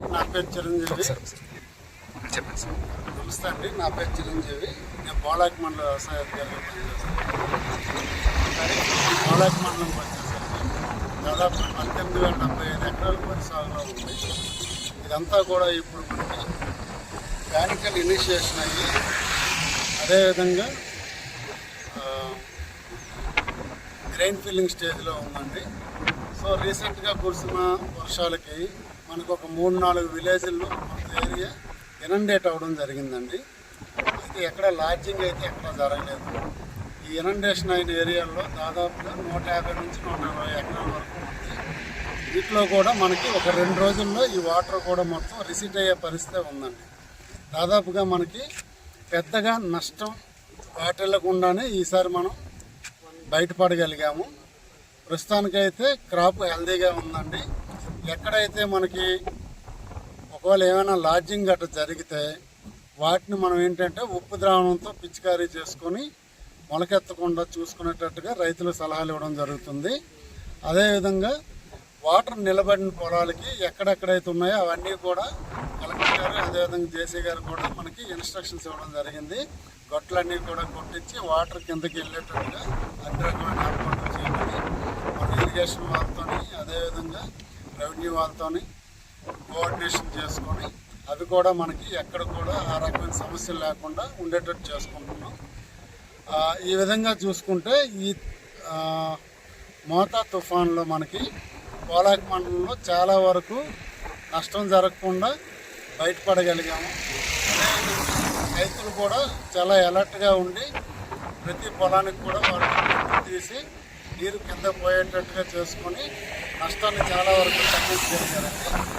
నా పేరు చిరంజీవి. చెప్పండి సార్. నమస్తే అండి, నా పేరు చిరంజీవి. నేను పోలాకి మండల వ్యవసాయ అధికారిగా పనిచేస్తాను. పోలాకి మండలంకి వచ్చేసరికి దాదాపు 18,075 ఎకరాల వరి సాగులో ఉంది. ఇదంతా కూడా ఇప్పుడు మనకి మెకానికల్ ఇనిషియేషన్ అయ్యి అదేవిధంగా గ్రెయిన్ ఫిల్లింగ్ స్టేజ్లో ఉందండి. సో రీసెంట్గా కురిసిన వర్షాలకి మనకు ఒక 3-4 విలేజ్ల్లో మన ఏరియా ఇనండేట్ అవ్వడం జరిగిందండి. అయితే ఎక్కడ లాడ్జింగ్ అయితే ఎక్కడ జరగలేదు. ఈ ఇనండేషన్ అయిన ఏరియాల్లో దాదాపుగా 150 నుంచి 120 ఎకరాల వరకు ఉంది. వీటిలో కూడా మనకి ఒక 2 రోజుల్లో ఈ వాటర్ కూడా మొత్తం రిసీట్ అయ్యే పరిస్థితి ఉందండి. దాదాపుగా మనకి పెద్దగా నష్టం వాటిల్లకుండానే ఈసారి మనం బయటపడగలిగాము. ప్రస్తుతానికైతే క్రాప్ హెల్దీగా ఉందండి. ఎక్కడైతే మనకి ఒకవేళ ఏమైనా లాడ్జింగ్ గట్రా జరిగితే వాటిని మనం ఏంటంటే ఉప్పు ద్రావణంతో పిచికారీ చేసుకొని మొలకెత్తకుండా చూసుకునేటట్టుగా రైతులు సలహాలు ఇవ్వడం జరుగుతుంది. అదేవిధంగా వాటర్ నిలబడిన పొలాలకి ఎక్కడెక్కడైతే ఉన్నాయో అవన్నీ కూడా కలెక్టర్ గారు అదేవిధంగా జేసీ గారు కూడా మనకి ఇన్స్ట్రక్షన్స్ ఇవ్వడం జరిగింది. గొట్లన్నీ కూడా కొట్టించి వాటర్ కిందకి వెళ్ళేటట్టుగా అన్ని రకమైన ఏర్పాట్లు చేయమని మన ఇరిగేషన్ వాళ్ళతో అదేవిధంగా రెవెన్యూ వాళ్ళతో కోఆర్డినేషన్ చేసుకొని అవి కూడా మనకి ఎక్కడ కూడా ఆ రకమైన సమస్యలు లేకుండా ఉండేటట్టు చేసుకుంటున్నాం. ఈ విధంగా చూసుకుంటే ఈ మోతా తుఫాన్లో మనకి పోలాకి మండలంలో చాలా వరకు నష్టం జరగకుండా బయటపడగలిగాము. రైతులు కూడా చాలా అలర్ట్గా ఉండి ప్రతి పొలానికి కూడా వాళ్ళు తీసి నీరు కింద పోయేటట్టుగా చేసుకొని నష్టాన్ని చాలా వరకు తగ్గించగలిగారండి.